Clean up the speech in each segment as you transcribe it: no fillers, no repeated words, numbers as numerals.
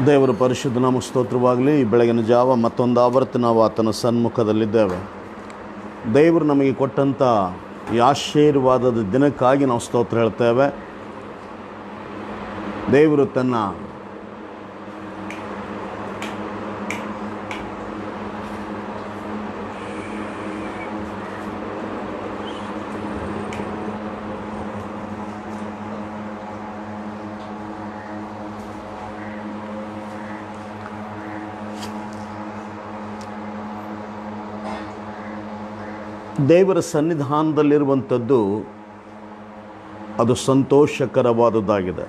ದೇವರ ಪರಿಶುದ್ಧ ನಾಮ ಸ್ತೋತ್ರವಾಗಲಿ. ಈ ಬೆಳಗಿನ ಜಾವ ಮತ್ತೊಂದು ಆವರ್ತಿ ನಾವು ಆತನ ಸನ್ಮುಖದಲ್ಲಿದ್ದೇವೆ. ದೇವರು ನಮಗೆ ಕೊಟ್ಟಂಥ ಈ ಆಶೀರ್ವಾದದ ದಿನಕ್ಕಾಗಿ ನಾವು ಸ್ತೋತ್ರ ಹೇಳ್ತೇವೆ. ದೇವರು ತನ್ನ ದೇವರ ಸನ್ನಿಧಾನದಲ್ಲಿರುವಂಥದ್ದು ಅದು ಸಂತೋಷಕರವಾದುದಾಗಿದೆ.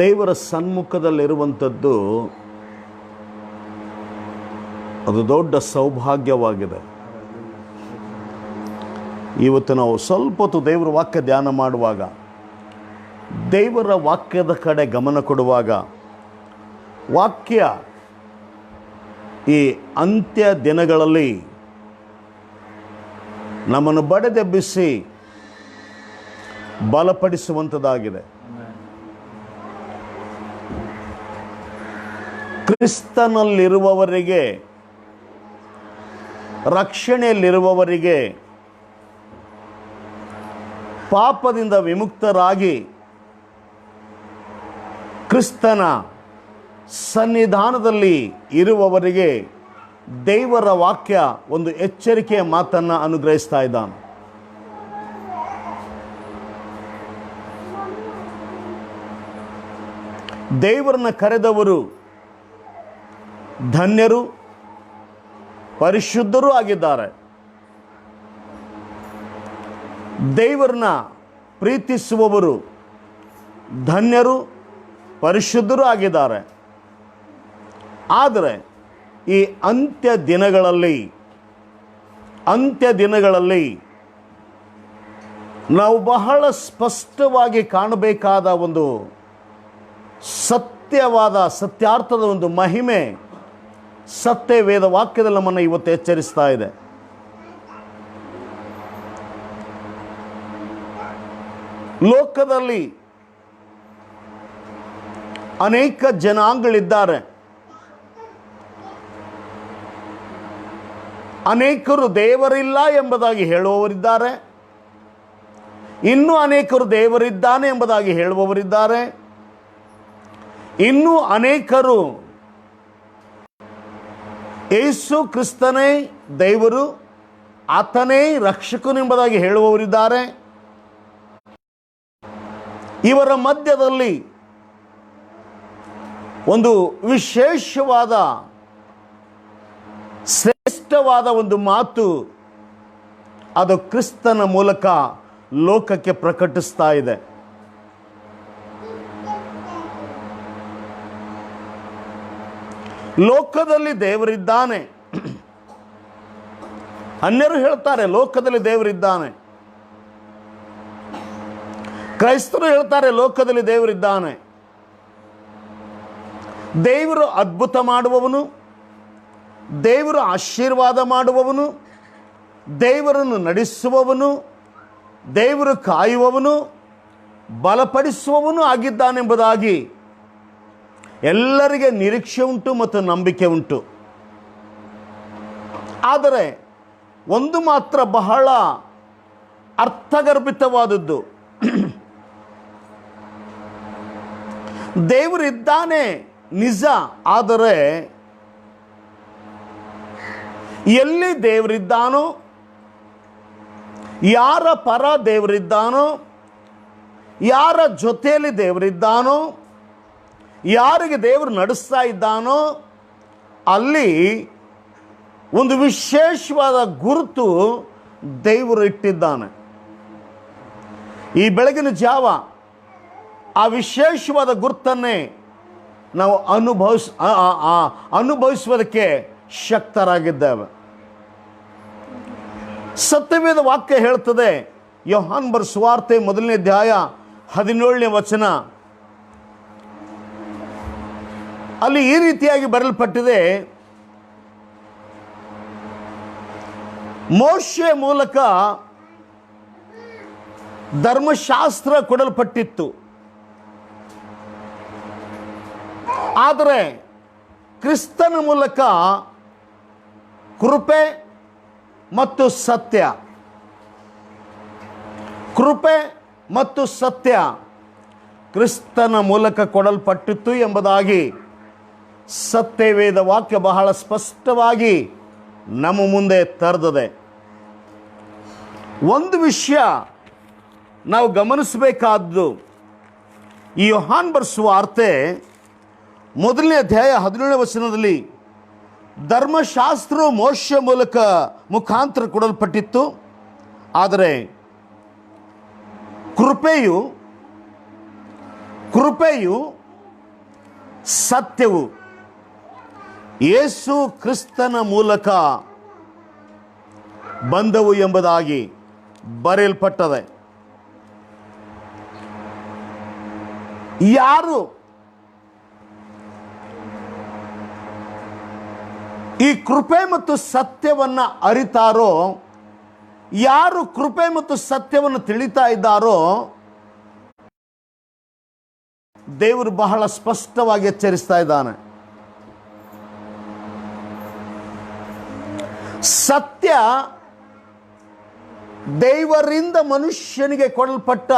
ದೇವರ ಸನ್ಮುಖದಲ್ಲಿರುವಂಥದ್ದು ಅದು ದೊಡ್ಡ ಸೌಭಾಗ್ಯವಾಗಿದೆ. ಇವತ್ತು ನಾವು ಸ್ವಲ್ಪ ಹೊತ್ತು ದೇವರ ವಾಕ್ಯ ಧ್ಯಾನ ಮಾಡುವಾಗ, ದೇವರ ವಾಕ್ಯದ ಕಡೆ ಗಮನ ಕೊಡುವಾಗ, ವಾಕ್ಯ ಈ ಅಂತ್ಯ ದಿನಗಳಲ್ಲಿ ನಮ್ಮನ್ನು ಬಡಿದೆಬ್ಬಿಸಿ ಬಲಪಡಿಸುವಂಥದ್ದಾಗಿದೆ. ಕ್ರಿಸ್ತನಲ್ಲಿರುವವರಿಗೆ, ರಕ್ಷಣೆಯಲ್ಲಿರುವವರಿಗೆ, ಪಾಪದಿಂದ ವಿಮುಕ್ತರಾಗಿ ಕ್ರಿಸ್ತನ ಸನ್ನಿಧಾನದಲ್ಲಿ ಇರುವವರಿಗೆ ದೇವರ ವಾಕ್ಯ ಒಂದು ಎಚ್ಚರಿಕೆಯ ಮಾತನ್ನು ಅನುಗ್ರಹಿಸ್ತಾ ಇದ್ದಾನೆ. ದೇವರನ್ನ ಕರೆದವರು ಧನ್ಯರು, ಪರಿಶುದ್ಧರೂ ಆಗಿದ್ದಾರೆ. ದೇವರನ್ನ ಪ್ರೀತಿಸುವವರು ಧನ್ಯರು, ಪರಿಶುದ್ಧರೂ ಆಗಿದ್ದಾರೆ. ಆದರೆ ಈ ಅಂತ್ಯ ದಿನಗಳಲ್ಲಿ ನಾವು ಬಹಳ ಸ್ಪಷ್ಟವಾಗಿ ಕಾಣಬೇಕಾದ ಒಂದು ಸತ್ಯಾರ್ಥದ ಒಂದು ಮಹಿಮೆ ಸತ್ಯವೇದ ವಾಕ್ಯದಲ್ಲಿ ನಮ್ಮನ್ನು ಇವತ್ತು ಎಚ್ಚರಿಸ್ತಾ ಇದೆ. ಲೋಕದಲ್ಲಿ ಅನೇಕ ಜನಾಂಗಗಳಿದ್ದಾರೆ. ಅನೇಕರು ದೇವರಿಲ್ಲ ಎಂಬುದಾಗಿ ಹೇಳುವವರಿದ್ದಾರೆ. ಇನ್ನೂ ಅನೇಕರು ದೇವರಿದ್ದಾನೆ ಎಂಬುದಾಗಿ ಹೇಳುವವರಿದ್ದಾರೆ. ಇನ್ನೂ ಅನೇಕರು ಯೇಸು ಕ್ರಿಸ್ತನೇ ದೇವರು, ಆತನೇ ರಕ್ಷಕನೆಂಬುದಾಗಿ ಹೇಳುವವರಿದ್ದಾರೆ. ಇವರ ಮಧ್ಯದಲ್ಲಿ ಒಂದು ವಿಶೇಷವಾದ ಶ್ರೇಷ್ಠವಾದ ಒಂದು ಮಾತು ಅದು ಕ್ರಿಸ್ತನ ಮೂಲಕ ಲೋಕಕ್ಕೆ ಪ್ರಕಟಿಸ್ತಾ ಇದೆ. ಲೋಕದಲ್ಲಿ ದೇವರಿದ್ದಾನೆ. ಅನ್ಯರು ಹೇಳ್ತಾರೆ ಲೋಕದಲ್ಲಿ ದೇವರಿದ್ದಾನೆ. ಕ್ರೈಸ್ತರು ಹೇಳ್ತಾರೆ ಲೋಕದಲ್ಲಿ ದೇವರಿದ್ದಾನೆ. ದೇವರು ಅದ್ಭುತ ಮಾಡುವವನು, ದೇವರು ಆಶೀರ್ವಾದ ಮಾಡುವವನು, ದೇವರನ್ನು ನಡೆಸುವವನು, ದೇವರು ಕಾಯುವವನು, ಬಲಪಡಿಸುವವನು ಆಗಿದ್ದಾನೆಂಬುದಾಗಿ ಎಲ್ಲರಿಗೆ ನಿರೀಕ್ಷೆ ಉಂಟು ಮತ್ತು ನಂಬಿಕೆ ಉಂಟು. ಆದರೆ ಒಂದು ಮಾತ್ರ ಬಹಳ ಅರ್ಥಗರ್ಭಿತವಾದದ್ದು, ದೇವರಿದ್ದಾನೆ ನಿಜ, ಆದರೆ ಎಲ್ಲಿ ದೇವರಿದ್ದಾನೋ, ಯಾರ ಪರ ದೇವರಿದ್ದಾನೋ, ಯಾರ ಜೊತೆಯಲ್ಲಿ ದೇವರಿದ್ದಾನೋ, ಯಾರಿಗೆ ದೇವರು ನಡೆಸ್ತಾ ಇದ್ದಾನೋ ಅಲ್ಲಿ ಒಂದು ವಿಶೇಷವಾದ ಗುರುತು ದೇವರು ಇಟ್ಟಿದ್ದಾನೆ. ಈ ಬೆಳಗಿನ ಜಾವ ಆ ವಿಶೇಷವಾದ ಗುರುತನ್ನೇ ನಾವು ಅನುಭವಿಸುವುದಕ್ಕೆ ಶಕ್ತರಾಗಿದ್ದೇವೆ. ಸತ್ಯವೇದ ವಾಕ್ಯ ಹೇಳ್ತದೆ, ಯೋಹಾನ್ ಬರೆದ ಸುವಾರ್ತೆ 1ನೇ ಅಧ್ಯಾಯ 17ನೇ ವಚನ, ಅಲ್ಲಿ ಈ ರೀತಿಯಾಗಿ ಬರೆಯಲ್ಪಟ್ಟಿದೆ, ಮೋಶೆ ಮೂಲಕ ಧರ್ಮಶಾಸ್ತ್ರ ಕೊಡಲ್ಪಟ್ಟಿತ್ತು. ಆದರೆ ಕ್ರಿಸ್ತನ ಮೂಲಕ ಕೃಪೆ ಮತ್ತು ಸತ್ಯ, ಕೃಪೆ ಮತ್ತು ಸತ್ಯ ಕ್ರಿಸ್ತನ ಮೂಲಕ ಕೊಡಲ್ಪಟ್ಟಿತ್ತು ಎಂಬುದಾಗಿ ಸತ್ಯವೇದ ವಾಕ್ಯ ಬಹಳ ಸ್ಪಷ್ಟವಾಗಿ ನಮ್ಮ ಮುಂದೆ ತರದಿದೆ. ಒಂದು ವಿಷಯ ನಾವು ಗಮನಿಸಬೇಕಾದ್ದು, ಈ ಯೋಹಾನ್ ಬರೆಸುವ ವಾರ್ತೆ 1ನೇ ಅಧ್ಯಾಯ 17ನೇ ವಚನದಲ್ಲಿ ಧರ್ಮಶಾಸ್ತ್ರವು ಮೋಶೆ ಮುಖಾಂತರ ಕೊಡಲ್ಪಟ್ಟಿತ್ತು, ಆದರೆ ಕೃಪೆಯು ಸತ್ಯವು ಯೇಸು ಕ್ರಿಸ್ತನ ಮೂಲಕ ಬಂದವು ಎಂಬುದಾಗಿ ಬರೆಯಲ್ಪಟ್ಟದೆ. ಯಾರು ಈ ಕೃಪೆ ಮತ್ತು ಸತ್ಯವನ್ನು ಅರಿತಾರೋ, ಯಾರು ಕೃಪೆ ಮತ್ತು ಸತ್ಯವನ್ನು ತಿಳಿತಾ ಇದ್ದಾರೋ, ದೇವರು ಬಹಳ ಸ್ಪಷ್ಟವಾಗಿ ಎಚ್ಚರಿಸ್ತಾ ಇದ್ದಾನೆ. ಸತ್ಯ ದೇವರಿಂದ ಮನುಷ್ಯನಿಗೆ ಕೊಡಲ್ಪಟ್ಟ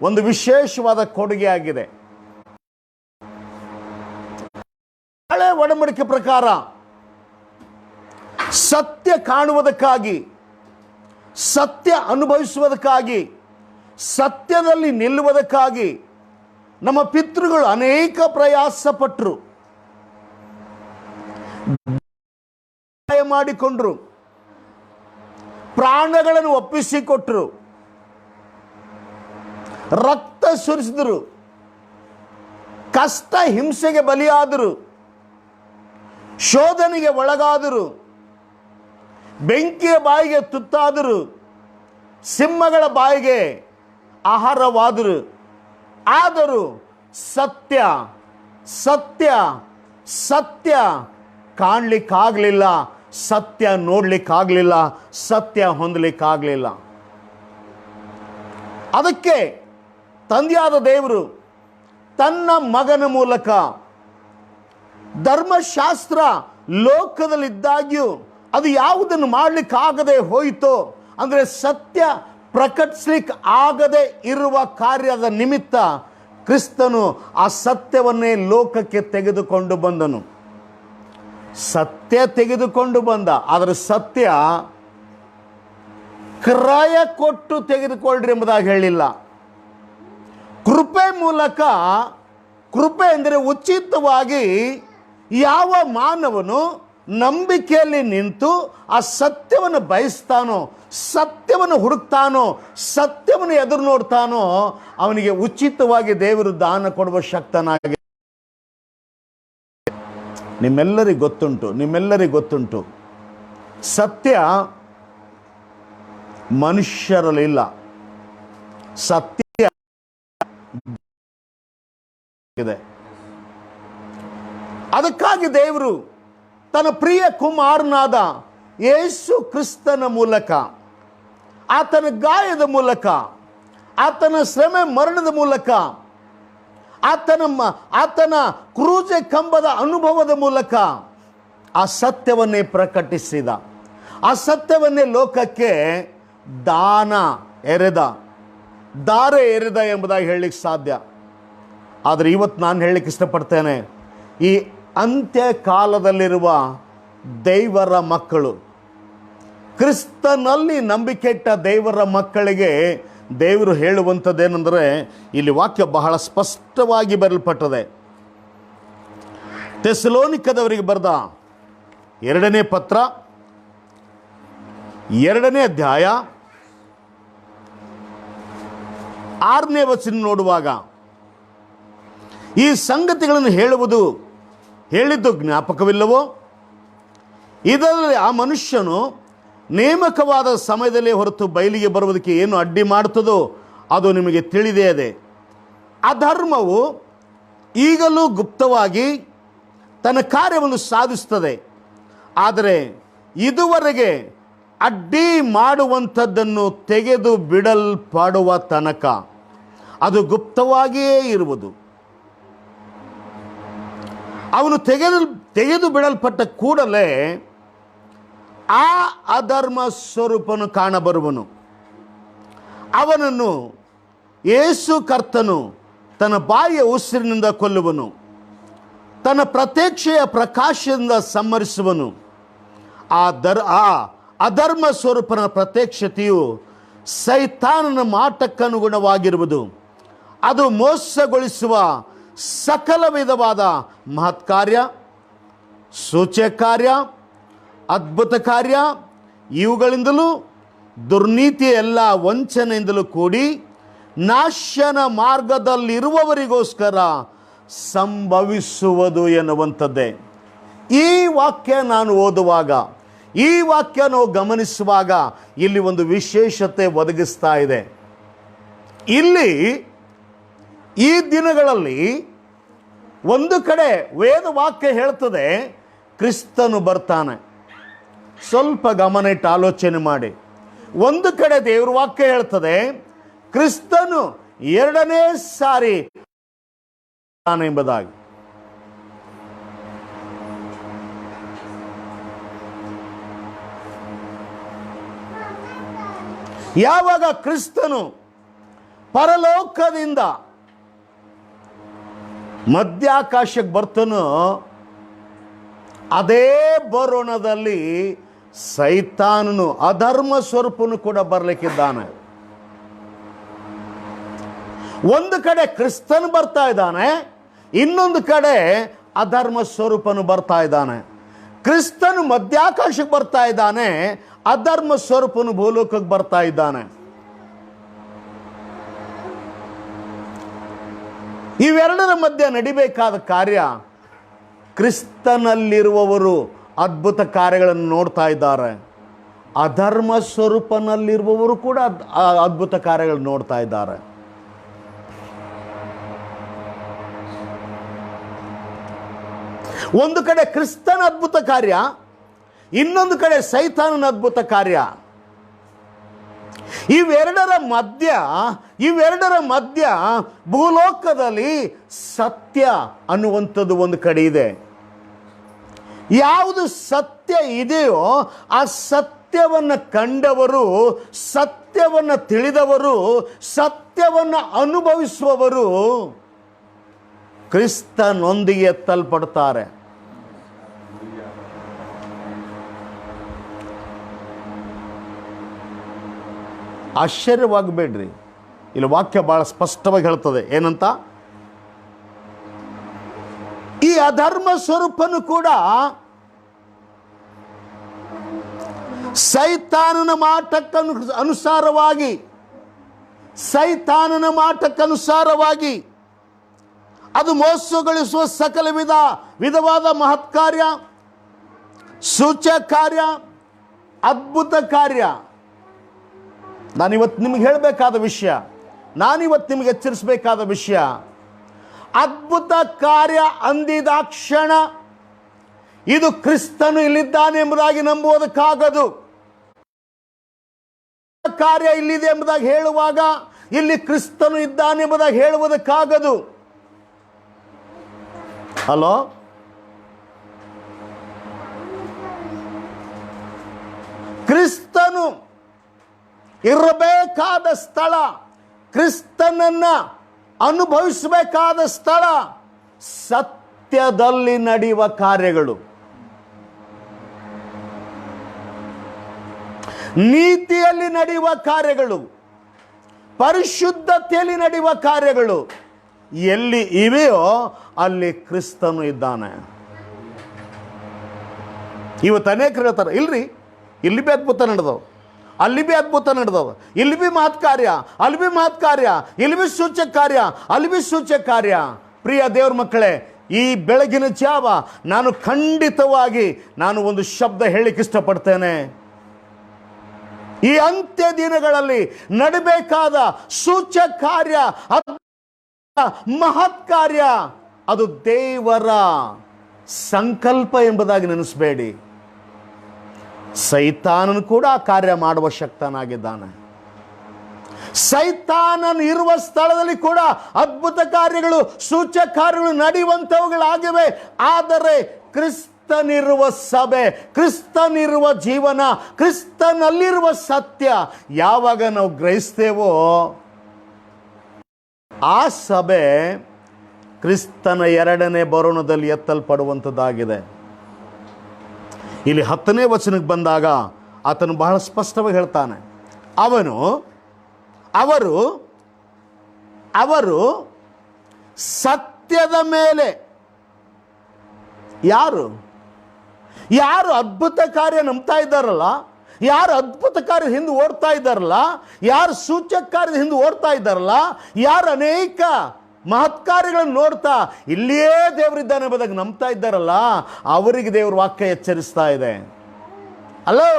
ಒಂದು ವಿಶೇಷವಾದ ಕೊಡುಗೆಯಾಗಿದೆ. ಹಳೆ ಒಡಂಬಡಿಕೆ ಪ್ರಕಾರ ಸತ್ಯ ಕಾಣುವುದಕ್ಕಾಗಿ, ಸತ್ಯ ಅನುಭವಿಸುವುದಕ್ಕಾಗಿ, ಸತ್ಯದಲ್ಲಿ ನಿಲ್ಲುವುದಕ್ಕಾಗಿ ನಮ್ಮ ಪಿತೃಗಳು ಅನೇಕ ಪ್ರಯಾಸ ಪಟ್ಟರು, ಮಾಡಿಕೊಂಡ್ರು, ಪ್ರಾಣಗಳನ್ನು ಒಪ್ಪಿಸಿಕೊಟ್ರು, ರಕ್ತ ಸುರಿಸಿದರು, ಕಷ್ಟ ಹಿಂಸೆಗೆ ಬಲಿಯಾದರು, ಶೋಧನೆಗೆ ಒಳಗಾದರು, ಬೆಂಕಿಯ ಬಾಯಿಗೆ ತುತ್ತಾದರು, ಸಿಂಹಗಳ ಬಾಯಿಗೆ ಆಹಾರವಾದರು. ಆದರೂ ಸತ್ಯ ಸತ್ಯ ಸತ್ಯ ಕಾಣಲಿಕ್ಕಾಗಲಿಲ್ಲ, ಸತ್ಯ ನೋಡಲಿಕ್ಕಾಗಲಿಲ್ಲ, ಸತ್ಯ ಹೊಂದಲಿಕ್ಕಾಗಲಿಲ್ಲ. ಅದಕ್ಕೆ ತಂದೆಯಾದ ದೇವರು ತನ್ನ ಮಗನ ಮೂಲಕ, ಧರ್ಮಶಾಸ್ತ್ರ ಲೋಕದಲ್ಲಿದ್ದಾಗ್ಯೂ ಅದು ಯಾವುದನ್ನು ಮಾಡಲಿಕ್ಕಾಗದೆ ಹೋಯಿತೋ, ಅಂದರೆ ಸತ್ಯ ಪ್ರಕಟಿಸ್ಲಿಕ್ಕೆ ಆಗದೆ ಇರುವ ಕಾರ್ಯದ ನಿಮಿತ್ತ ಕ್ರಿಸ್ತನು ಆ ಸತ್ಯವನ್ನೇ ಲೋಕಕ್ಕೆ ತೆಗೆದುಕೊಂಡು ಬಂದನು. ಸತ್ಯ ತೆಗೆದುಕೊಂಡು ಬಂದ, ಆದರೆ ಸತ್ಯ ಕ್ರಯ ಕೊಟ್ಟು ತೆಗೆದುಕೊಳ್ಳ್ರಿ ಎಂಬುದಾಗಿ ಹೇಳಿಲ್ಲ. ಕೃಪೆ ಮೂಲಕ, ಕೃಪೆ ಎಂದರೆ ಉಚಿತವಾಗಿ ಯಾವ ಮಾನವನು ನಂಬಿಕೆಯಲ್ಲಿ ನಿಂತು ಆ ಸತ್ಯವನ್ನು ಬಯಸ್ತಾನೋ, ಸತ್ಯವನ್ನು ಹುಡುಕ್ತಾನೋ, ಸತ್ಯವನ್ನು ಎದುರು ನೋಡ್ತಾನೋ, ಅವನಿಗೆ ಉಚಿತವಾಗಿ ದೇವರು ದಾನ ಕೊಡುವ ಶಕ್ತನಾಗಿ. ನಿಮ್ಮೆಲ್ಲರಿಗೂ ಗೊತ್ತುಂಟು ಸತ್ಯ ಮನುಷ್ಯರಲ್ಲಿಲ್ಲ, ಸತ್ಯ ಇದೆ. ಅದಕ್ಕಾಗಿ ದೇವರು ತನ್ನ ಪ್ರಿಯ ಕುಮಾರನಾದ ಯೇಸು ಕ್ರಿಸ್ತನ ಮೂಲಕ, ಆತನ ಗಾಯದ ಮೂಲಕ, ಆತನ ಶ್ರಮೆ ಮರಣದ ಮೂಲಕ, ಆತನ ಕ್ರೂಜೆ ಕಂಬದ ಅನುಭವದ ಮೂಲಕ ಆ ಸತ್ಯವನ್ನೇ ಪ್ರಕಟಿಸಿದ, ಆ ಸತ್ಯವನ್ನೇ ಲೋಕಕ್ಕೆ ದಾರೆ ಎರೆದ ಎಂಬುದಾಗಿ ಹೇಳಲಿಕ್ಕೆ ಸಾಧ್ಯ. ಆದರೆ ಇವತ್ತು ನಾನು ಹೇಳಲಿಕ್ಕೆ ಇಷ್ಟಪಡ್ತೇನೆ, ಈ ಅಂತ್ಯ ಕಾಲದಲ್ಲಿರುವ ದೇವರ ಮಕ್ಕಳು, ಕ್ರಿಸ್ತನಲ್ಲಿ ನಂಬಿಕೆ ಇಟ್ಟ ದೇವರ ಮಕ್ಕಳಿಗೆ ದೇವರು ಹೇಳುವಂಥದ್ದೇನೆಂದರೆ, ಇಲ್ಲಿ ವಾಕ್ಯ ಬಹಳ ಸ್ಪಷ್ಟವಾಗಿ ಬರೆಯಲ್ಪಟ್ಟದೆ. ಥೆಸಲೋನಿಕದವರಿಗೆ ಬರೆದ 2ನೇ ಪತ್ರ 2ನೇ ಅಧ್ಯಾಯ 6ನೇ ವಚನ ನೋಡುವಾಗ, ಈ ಸಂಗತಿಗಳನ್ನು ಹೇಳಿದ್ದು ಜ್ಞಾಪಕವಿಲ್ಲವೋ? ಇದರಲ್ಲಿ ಆ ಮನುಷ್ಯನು ನೇಮಕವಾದ ಸಮಯದಲ್ಲೇ ಹೊರತು ಬಯಲಿಗೆ ಬರುವುದಕ್ಕೆ ಏನು ಅಡ್ಡಿ ಮಾಡುತ್ತದೋ ಅದು ನಿಮಗೆ ತಿಳಿದೇ ಇದೆ. ಅಧರ್ಮವು ಈಗಲೂ ಗುಪ್ತವಾಗಿ ತನ್ನ ಕಾರ್ಯವನ್ನು ಸಾಧಿಸುತ್ತದೆ, ಆದರೆ ಇದುವರೆಗೆ ಅಡ್ಡಿ ಮಾಡುವಂಥದ್ದನ್ನು ತೆಗೆದು ಬಿಡಲ್ಪಡುವ ತನಕ ಅದು ಗುಪ್ತವಾಗಿಯೇ ಇರುವುದು. ಅವನು ತೆಗೆದು ಬಿಡಲ್ಪಟ್ಟ ಕೂಡಲೇ ಆ ಅಧರ್ಮ ಸ್ವರೂಪನು ಕಾಣಬರುವನು. ಅವನನ್ನು ಯೇಸು ಕರ್ತನು ತನ್ನ ಬಾಯಿಯ ಉಸಿರಿನಿಂದ ಕೊಲ್ಲುವನು, ತನ್ನ ಪ್ರತ್ಯಕ್ಷೆಯ ಪ್ರಕಾಶದಿಂದ ಸಂಹರಿಸುವನು. ಆ ಅಧರ್ಮ ಸ್ವರೂಪನ ಪ್ರತ್ಯಕ್ಷತೆಯು ಸೈತಾನನ ಮಾಟಕ್ಕನುಗುಣವಾಗಿರುವುದು. ಅದು ಮೋಸಗೊಳಿಸುವ ಸಕಲ ವಿಧವಾದ ಮಹತ್ಕಾರ್ಯ, ಸೂಚಕ ಕಾರ್ಯ, ಅದ್ಭುತ ಕಾರ್ಯ ಇವುಗಳಿಂದಲೂ ದುರ್ನೀತಿಯ ಎಲ್ಲ ವಂಚನೆಯಿಂದಲೂ ಕೂಡಿ ನಾಶನ ಮಾರ್ಗದಲ್ಲಿರುವವರಿಗೋಸ್ಕರ ಸಂಭವಿಸುವುದು ಎನ್ನುವಂಥದ್ದೇ. ಈ ವಾಕ್ಯ ನಾನು ಓದುವಾಗ, ಈ ವಾಕ್ಯ ನಾವು ಗಮನಿಸುವಾಗ ಇಲ್ಲಿ ಒಂದು ವಿಶೇಷತೆ ಒದಗಿಸ್ತಾ ಇದೆ. ಇಲ್ಲಿ ಈ ದಿನಗಳಲ್ಲಿ ಒಂದು ಕಡೆ ವೇದ ವಾಕ್ಯ ಹೇಳ್ತದೆ ಕ್ರಿಸ್ತನು ಬರ್ತಾನೆ. ಸ್ವಲ್ಪ ಗಮನ ಇಟ್ಟು ಆಲೋಚನೆ ಮಾಡಿ. ಒಂದು ಕಡೆ ದೇವ್ರ ವಾಕ್ಯ ಹೇಳ್ತದೆ ಕ್ರಿಸ್ತನು ಎರಡನೇ ಸಾರಿ ಎಂಬುದಾಗಿ. ಯಾವಾಗ ಕ್ರಿಸ್ತನು ಪರಲೋಕದಿಂದ ಮಧ್ಯಾಕಾಶಕ್ಕೆ ಬರ್ತಾನೋ ಅದೇ ಬರೋಣದಲ್ಲಿ ಸೈತಾನನು ಅಧರ್ಮ ಸ್ವರೂಪನು ಕೂಡ ಬರಲಿಕ್ಕಿದ್ದಾನೆ. ಒಂದು ಕಡೆ ಕ್ರಿಸ್ತನು ಬರ್ತಾ ಇದ್ದಾನೆ, ಇನ್ನೊಂದು ಕಡೆ ಅಧರ್ಮ ಸ್ವರೂಪನು ಬರ್ತಾ ಇದ್ದಾನೆ. ಕ್ರಿಸ್ತನು ಮಧ್ಯಾಕಾಶಕ್ಕೆ ಬರ್ತಾ ಇದ್ದಾನೆ, ಅಧರ್ಮ ಸ್ವರೂಪನು ಭೂಲೋಕಕ್ಕೆ ಬರ್ತಾ ಇದ್ದಾನೆ. ಇವೆರಡರ ಮಧ್ಯೆ ನಡಿಬೇಕಾದ ಕಾರ್ಯ, ಕ್ರಿಸ್ತನಲ್ಲಿರುವವರು ಅದ್ಭುತ ಕಾರ್ಯಗಳನ್ನು ನೋಡ್ತಾ ಇದ್ದಾರೆ, ಅಧರ್ಮ ಸ್ವರೂಪನಲ್ಲಿರುವವರು ಕೂಡ ಅದ್ಭುತ ಕಾರ್ಯಗಳನ್ನು ನೋಡ್ತಾ ಇದ್ದಾರೆ. ಒಂದು ಕಡೆ ಕ್ರಿಸ್ತನ ಅದ್ಭುತ ಕಾರ್ಯ, ಇನ್ನೊಂದು ಕಡೆ ಸೈತಾನನ ಅದ್ಭುತ ಕಾರ್ಯ. ಇವೆರಡರ ಮಧ್ಯ ಭೂಲೋಕದಲ್ಲಿ ಸತ್ಯ ಅನ್ನುವಂಥದ್ದು ಒಂದು ಕಡೆ ಇದೆ. ಯಾವುದು ಸತ್ಯ ಇದೆಯೋ ಆ ಸತ್ಯವನ್ನು ಕಂಡವರು, ಸತ್ಯವನ್ನು ತಿಳಿದವರು, ಸತ್ಯವನ್ನು ಅನುಭವಿಸುವವರು ಕ್ರಿಸ್ತನೊಂದಿಗೆ ಎತ್ತಲ್ಪಡ್ತಾರೆ. ಆಶ್ಚರ್ಯವಾಗಬೇಡ್ರಿ, ಇಲ್ಲಿ ವಾಕ್ಯ ಬಹಳ ಸ್ಪಷ್ಟವಾಗಿ ಹೇಳ್ತದೆ. ಏನಂತ? ಈ ಅಧರ್ಮ ಸ್ವರೂಪನು ಕೂಡ ಸೈತಾನನ ಮಾಟಕ್ಕನುಸಾರವಾಗಿ ಅದು ಮೋಸಗೊಳಿಸುವ ಸಕಲ ವಿಧವಾದ ಮಹತ್ಕಾರ್ಯ, ಸೂಚಕ ಕಾರ್ಯ, ಅದ್ಭುತ ಕಾರ್ಯ. ನಾನಿವತ್ತು ನಿಮಗೆ ಹೇಳಬೇಕಾದ ವಿಷಯ, ನಾನಿವತ್ತು ನಿಮಗೆ ಎಚ್ಚರಿಸಬೇಕಾದ ವಿಷಯ, ಅದ್ಭುತ ಕಾರ್ಯ ಅಂದಿದಾಕ್ಷಣ ಇದು ಕ್ರಿಸ್ತನು ಇಲ್ಲಿದ್ದಾನೆ ಎಂಬುದಾಗಿ ನಂಬುವುದಕ್ಕಾಗದು. ಕಾರ್ಯ ಇಲ್ಲಿದೆ ಎಂಬುದಾಗಿ ಹೇಳುವಾಗ ಇಲ್ಲಿ ಕ್ರಿಸ್ತನು ಇದ್ದಾನೆ ಎಂಬುದಾಗಿ ಹೇಳುವುದಕ್ಕಾಗದು. ಹಲೋ, ಕ್ರಿಸ್ತನು ಇರಬೇಕಾದ ಸ್ಥಳ, ಕ್ರಿಸ್ತನನ್ನ ಅನುಭವಿಸಬೇಕಾದ ಸ್ಥಳ, ಸತ್ಯದಲ್ಲಿ ನಡೆಯುವ ಕಾರ್ಯಗಳು, ನೀತಿಯಲ್ಲಿ ನಡೆಯುವ ಕಾರ್ಯಗಳು, ಪರಿಶುದ್ಧತೆಯಲ್ಲಿ ನಡೆಯುವ ಕಾರ್ಯಗಳು ಎಲ್ಲಿ ಇವೆಯೋ ಅಲ್ಲಿ ಕ್ರಿಸ್ತನು ಇದ್ದಾನೆ. ಇವತ್ತು ಅನೇಕರು ಹೇಳ್ತಾರೆ, ಇಲ್ರಿ ಇಲ್ಲಿ ಬಿ ಅದ್ಭುತ ನಡೆದವು, ಅಲ್ಲಿ ಬಿ ಅದ್ಭುತ ನಡೆದವು, ಇಲ್ಲಿ ಬಿ ಮಹತ್ಕಾರ್ಯ, ಅಲ್ಲಿ ಬಿ ಮಹತ್ಕಾರ್ಯ, ಇಲ್ಲಿ ಬಿ ಸೂಚಕ ಕಾರ್ಯ, ಅಲ್ಲಿ ಬಿ ಸೂಚಕ ಕಾರ್ಯ. ಪ್ರಿಯ ದೇವ್ರ ಮಕ್ಕಳೇ, ಈ ಬೆಳಗಿನ ಜಾವ ನಾನು ಖಂಡಿತವಾಗಿ ಒಂದು ಶಬ್ದ ಹೇಳಿಕ್ಕೆ ಇಷ್ಟಪಡ್ತೇನೆ. ಈ ಅಂತ್ಯ ದಿನಗಳಲ್ಲಿ ನಡಬೇಕಾದ ಸೂಚಕ ಕಾರ್ಯ, ಮಹತ್ ಕಾರ್ಯ, ಅದು ದೇವರ ಸಂಕಲ್ಪ ಎಂಬುದಾಗಿ ನೆನೆಸಬೇಡಿ. ಸೈತಾನನು ಕೂಡ ಆ ಕಾರ್ಯ ಮಾಡುವ ಶಕ್ತನಾಗಿದ್ದಾನೆ. ಸೈತಾನನು ಇರುವ ಸ್ಥಳದಲ್ಲಿ ಕೂಡ ಅದ್ಭುತ ಕಾರ್ಯಗಳು, ಸೂಚಕ ಕಾರ್ಯಗಳು ನಡೆಯುವಂಥವುಗಳಾಗಿವೆ. ಆದರೆ ಕ್ರಿಸ್ತನಿರುವ ಸಭೆ, ಕ್ರಿಸ್ತನಿರುವ ಜೀವನ, ಕ್ರಿಸ್ತನಲ್ಲಿರುವ ಸತ್ಯ ಯಾವಾಗ ನಾವು ಗ್ರಹಿಸ್ತೇವೋ ಆ ಸಭೆ ಕ್ರಿಸ್ತನ ಎರಡನೇ ಬರೋಣದಲ್ಲಿ ಎತ್ತಲ್ಪಡುವಂಥದ್ದಾಗಿದೆ. ಇಲ್ಲಿ 10ನೇ ವಚನಕ್ಕೆ ಬಂದಾಗ ಆತನು ಬಹಳ ಸ್ಪಷ್ಟವಾಗಿ ಹೇಳ್ತಾನೆ, ಅವರು ಸತ್ಯದ ಮೇಲೆ, ಯಾರು ಅದ್ಭುತ ಕಾರ್ಯ ನಂಬ್ತಾ ಇದ್ದಾರಲ್ಲ, ಯಾರು ಅದ್ಭುತ ಕಾರ್ಯ ಹಿಂದೆ ಓಡ್ತಾ ಇದ್ದಾರಲ್ಲ, ಯಾರು ಸೂಚಕ ಕಾರ್ಯದ ಹಿಂದೆ ಓಡ್ತಾ ಇದ್ದಾರಲ್ಲ, ಯಾರು ಅನೇಕ ಮಹತ್ಕಾರ್ಯಗಳನ್ನು ನೋಡ್ತಾ ಇಲ್ಲಿಯೇ ದೇವರಿದ್ದಾನೆ ಎಂಬುದಾಗಿ ನಂಬ್ತಾ ಇದ್ದಾರಲ್ಲ, ಅವರಿಗೆ ದೇವರ ವಾಕ್ಯ ಎಚ್ಚರಿಸ್ತಾ ಇದೆ. ಅಲ್ಲೋ,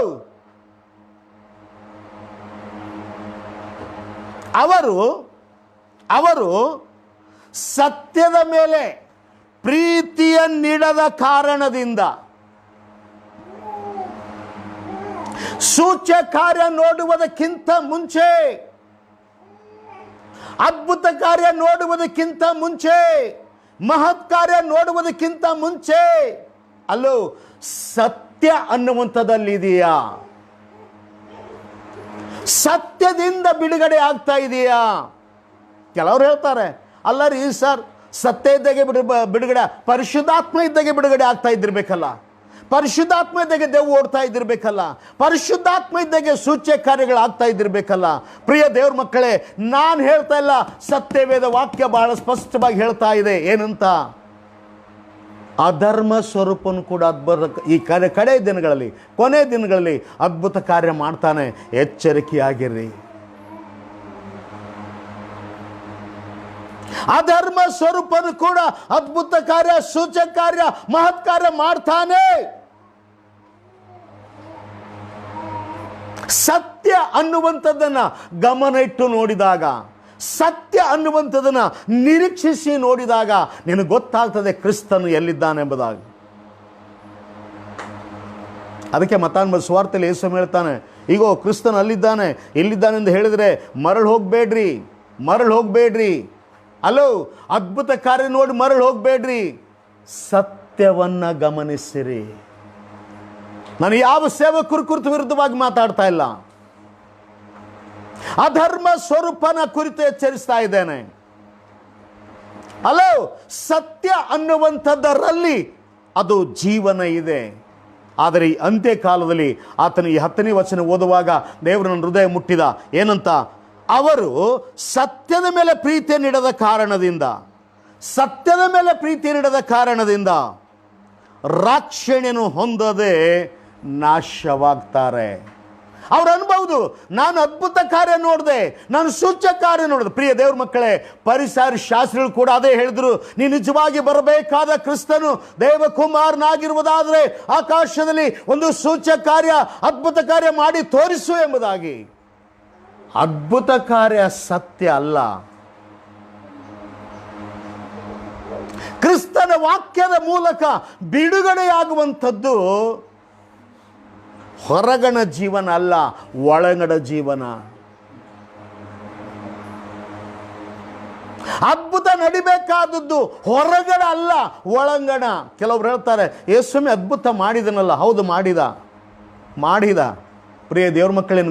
ಅವರು ಸತ್ಯದ ಮೇಲೆ ಪ್ರೀತಿಯನ್ನಿಡದ ಕಾರಣದಿಂದ, ಸೂಚ್ಯ ಕಾರ್ಯ ನೋಡುವುದಕ್ಕಿಂತ ಮುಂಚೆ, ಅದ್ಭುತ ಕಾರ್ಯ ನೋಡುವುದಕ್ಕಿಂತ ಮುಂಚೆ, ಮಹತ್ ಕಾರ್ಯ ನೋಡುವುದಕ್ಕಿಂತ ಮುಂಚೆ, ಅಲ್ಲೋ ಸತ್ಯ ಅನ್ನುವಂಥದ್ದಲ್ಲಿದೆಯಾ? ಸತ್ಯದಿಂದ ಬಿಡುಗಡೆ ಆಗ್ತಾ ಇದೆಯಾ? ಕೆಲವರು ಹೇಳ್ತಾರೆ, ಅಲ್ಲ ರೀ ಸರ್, ಸತ್ಯ ಇದ್ದಾಗೆ ಬಿಡುಗಡೆ, ಪರಿಶುದ್ಧಾತ್ಮ ಇದ್ದಾಗೆ ಬಿಡುಗಡೆ ಆಗ್ತಾ ಇದ್ದಿರ್ಬೇಕಲ್ಲ, ಪರಿಶುದ್ಧಾತ್ಮ ಇದ್ದಾಗೆ ದೇವ್ ಓಡ್ತಾ ಇದ್ದಿರ್ಬೇಕಲ್ಲ, ಪರಿಶುದ್ಧಾತ್ಮ ಇದ್ದಾಗೆ ಸೂಚ್ಯ ಕಾರ್ಯಗಳು ಆಗ್ತಾ ಇದ್ದಿರ್ಬೇಕಲ್ಲ. ಪ್ರಿಯ ದೇವ್ರ ಮಕ್ಕಳೇ, ನಾನು ಹೇಳ್ತಾ ಇಲ್ಲ, ಸತ್ಯವೇದ ವಾಕ್ಯ ಬಹಳ ಸ್ಪಷ್ಟವಾಗಿ ಹೇಳ್ತಾ ಇದೆ. ಏನಂತ? ಅಧರ್ಮ ಸ್ವರೂಪನು ಕೂಡ ಈ ಕಡೆ ದಿನಗಳಲ್ಲಿ, ಕೊನೆ ದಿನಗಳಲ್ಲಿ ಅದ್ಭುತ ಕಾರ್ಯ ಮಾಡ್ತಾನೆ. ಎಚ್ಚರಿಕೆಯಾಗಿರ್ರಿ. ಅಧರ್ಮ ಸ್ವರೂಪನು ಕೂಡ ಅದ್ಭುತ ಕಾರ್ಯ, ಸೂಚಕ ಕಾರ್ಯ, ಮಹತ್ ಕಾರ್ಯ ಮಾಡ್ತಾನೆ. ಸತ್ಯ ಅನ್ನುವಂಥದ್ದನ್ನ ಗಮನ ಇಟ್ಟು ನೋಡಿದಾಗ, ಸತ್ಯ ಅನ್ನುವಂಥದ್ದನ್ನ ನಿರೀಕ್ಷಿಸಿ ನೋಡಿದಾಗ ನಿನಗೆ ಗೊತ್ತಾಗ್ತದೆ ಕ್ರಿಸ್ತನು ಎಲ್ಲಿದ್ದಾನೆಂಬುದಾಗಿ. ಅದಕ್ಕೆ ಮತ್ತಾನ ಸುವಾರ್ತೆಯಲ್ಲಿ ಯೇಸು ಹೇಳ್ತಾನೆ, ಈಗೋ ಕ್ರಿಸ್ತನು ಅಲ್ಲಿದ್ದಾನೆ, ಎಲ್ಲಿದ್ದಾನೆ ಎಂದು ಹೇಳಿದರೆ ಮರಳು ಹೋಗಬೇಡ್ರಿ. ಅಲ್ಲೋ, ಅದ್ಭುತ ಕಾರ್ಯ ನೋಡಿ ಮರಳು ಹೋಗಬೇಡ್ರಿ, ಸತ್ಯವನ್ನ ಗಮನಿಸಿರಿ. ನಾನು ಯಾವ ಸೇವಕರ ಕುರಿತು ವಿರುದ್ಧವಾಗಿ ಮಾತಾಡ್ತಾ ಇಲ್ಲ, ಅಧರ್ಮ ಸ್ವರೂಪನ ಕುರಿತು ಎಚ್ಚರಿಸ್ತಾ ಇದ್ದೇನೆ. ಅಲ್ಲೋ, ಸತ್ಯ ಅನ್ನುವಂಥದ್ದರಲ್ಲಿ ಅದು ಜೀವನ ಇದೆ. ಆದರೆ ಈ ಅಂತ್ಯಕಾಲದಲ್ಲಿ ಆತನ ಈ 10ನೇ ವಚನ ಓದುವಾಗ ದೇವರು ನನ್ನ ಹೃದಯ ಮುಟ್ಟಿದ. ಏನಂತ? ಅವರು ಸತ್ಯದ ಮೇಲೆ ಪ್ರೀತಿಯನ್ನಿಡದ ಕಾರಣದಿಂದ ರಕ್ಷಣೆಯನ್ನು ಹೊಂದದೆ ನಾಶವಾಗ್ತಾರೆ. ಅವ್ರು ಅನ್ಬಹುದು, ನಾನು ಅದ್ಭುತ ಕಾರ್ಯ ನೋಡಿದೆ, ನಾನು ಸೂಚ್ಯ ಕಾರ್ಯ ನೋಡಿದೆ. ಪ್ರಿಯ ದೇವ್ರ ಮಕ್ಕಳೇ, ಪರಿಸರ ಶಾಸ್ತ್ರಿಗಳು ಕೂಡ ಅದೇ ಹೇಳಿದ್ರು, ನೀನು ನಿಜವಾಗಿ ಬರಬೇಕಾದ ಕ್ರಿಸ್ತನು ದೇವಕುಮಾರನಾಗಿರುವುದಾದರೆ ಆಕಾಶದಲ್ಲಿ ಒಂದು ಸೂಚ್ಯ ಕಾರ್ಯ, ಅದ್ಭುತ ಕಾರ್ಯ ಮಾಡಿ ತೋರಿಸು ಎಂಬುದಾಗಿ. ಅದ್ಭುತ ಕಾರ್ಯ ಸತ್ಯ ಅಲ್ಲ. ಕ್ರಿಸ್ತನ ವಾಕ್ಯದ ಮೂಲಕ ಬಿಡುಗಡೆಯಾಗುವಂಥದ್ದು ಹೊರಗಣ ಜೀವನ ಅಲ್ಲ, ಒಳಗಣ ಜೀವನ. ಅದ್ಭುತ ನಡಿಬೇಕಾದದ್ದು ಹೊರಗಣ ಅಲ್ಲ, ಒಳಗಣ. ಕೆಲವ್ರು ಹೇಳ್ತಾರೆ, ಯೇಸುವೆ ಅದ್ಭುತ ಮಾಡಿದನಲ್ಲ. ಹೌದು, ಮಾಡಿದ. ಪ್ರಿಯ ದೇವ್ರ ಮಕ್ಕಳು,